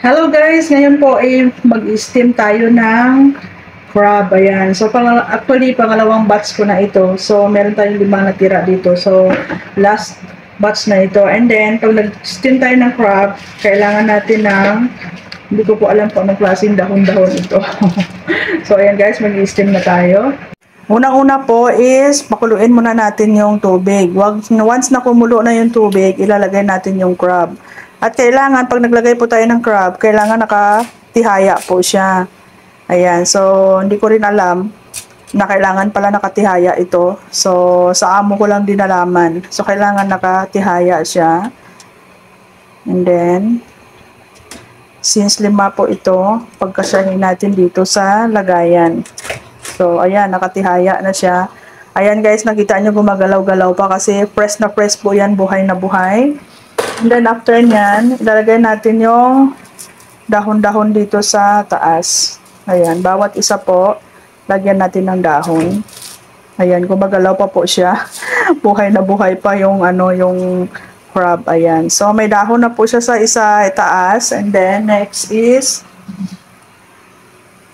Hello guys, ngayon po ay mag-steam tayo ng crab. Ayan. So actually pangalawang batch ko na ito. So meron tayong 5 natira dito. So last batch na ito. And then pag nag-steam tayo ng crab, kailangan natin ng hindi ko po alam kung anong klaseng dahon-dahon ito. So ayan guys, mag-steam na tayo. Unang-una po is pakuluin muna natin yung tubig. Once na kumulo na yung tubig, ilalagay natin yung crab. At kailangan, pag naglagay po tayo ng crab, kailangan nakatihaya po siya. Ayan, so hindi ko rin alam na kailangan pala nakatihaya ito. So, sa amo ko lang din nalaman. So, kailangan nakatihaya siya. And then, since 5 po ito, pagkasyahin natin dito sa lagayan. So, ayan, nakatihaya na siya. Ayan guys, nakita nyo gumagalaw-galaw pa kasi press na press po yan, buhay na buhay. And then after nyan, ilalagay natin yung dahon-dahon dito sa taas. Ayan, bawat isa po, lagyan natin ng dahon. Ayan, gumagalaw pa po siya. Buhay na buhay pa yung yung crab. Ayan. So may dahon na po siya sa isa itaas. And then next is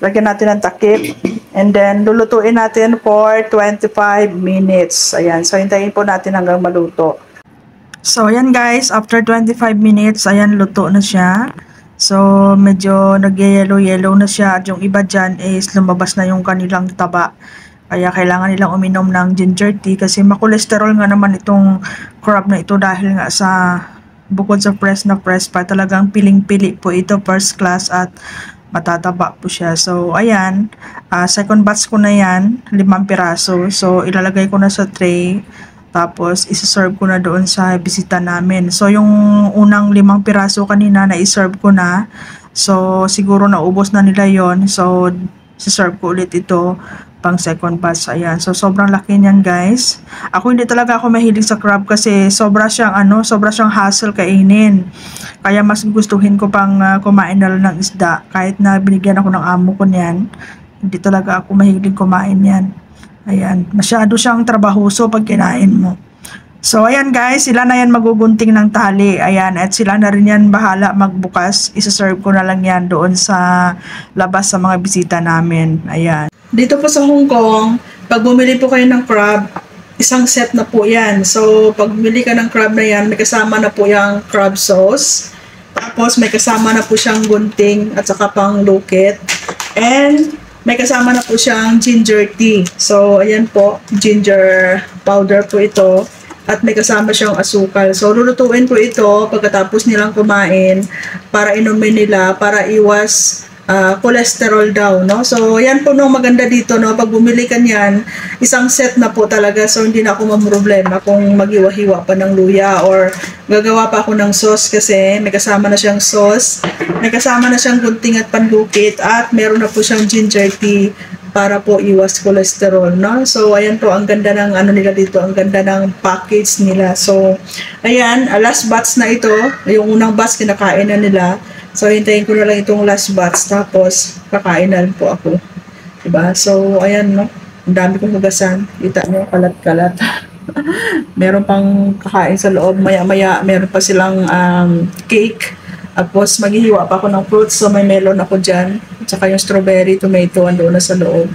lagyan natin ng takip. And then lulutuin natin for 25 minutes. Ayan, so hintayin po natin hanggang maluto. So, ayan guys, after 25 minutes, ayan, luto na siya. So, medyo nag-yellow-yellow na siya. At yung iba dyan is lumabas na yung kanilang taba. Kaya kailangan nilang uminom ng ginger tea kasi makolesterol nga naman itong crab na ito dahil nga sa bukod sa press na press pa, talagang piling-pili po ito, first class at matataba po siya. So, ayan, second batch ko na yan, 5 piraso. So, ilalagay ko na sa tray. Tapos, isa-serve ko na doon sa bisita namin. So, yung unang 5 piraso kanina na i-serve ko na. So, siguro naubos na nila yon. So, isa-serve ko ulit ito pang second batch. Ayan. So, sobrang laki niyan guys. Hindi talaga ako mahilig sa crab kasi sobra siyang hassle kainin. Kaya mas gustuhin ko pang kumain na lang ng isda. Kahit na binigyan ako ng amo ko niyan, hindi talaga ako mahilig kumain yan. Ayan, masyado siyang trabahoso pag kinain mo. So, ayan guys, sila na yan magugunting ng tali. Ayan, at sila na rin yan bahala magbukas. Isa-serve ko na lang yan doon sa labas sa mga bisita namin. Ayan. Dito po sa Hong Kong, pag bumili po kayo ng crab, isang set na po yan. So, pag bumili ka ng crab na yan, may kasama na po yung crab sauce. Tapos, may kasama na po siyang gunting at saka pang lukit. And may kasama na po siyang ginger tea. So, ayan po, ginger powder po ito. At may kasama siyang asukal. So, lulutuin po ito pagkatapos nilang kumain para inumin nila, para iwas cholesterol daw, no? So, yan po no, maganda dito, no? Pag bumili ka niyan, isang set na po talaga. So, hindi na ako mamroblema kung maghiwa-hiwa pa ng luya or gagawa pa ako ng sauce kasi may kasama na siyang sauce, may kasama na siyang gunting at panlukit at meron na po siyang ginger tea para po iwas cholesterol, no? So, ayan po, ang ganda ng nila dito, ang ganda ng package nila. So, ayan, last batch na ito, yung unang batch kinakain na nila. So, hintayin ko na lang itong last batch, tapos kakain na rin po ako. Diba? So, ayan, no? Ang dami kong hugasan. Kita nyo, kalat-kalat. Meron pang kakain sa loob. Maya-maya, meron pa silang cake. Tapos, maghihiwa pa ako ng fruits. So, may melon ako dyan. At saka yung strawberry, tomato, andoon na sa loob.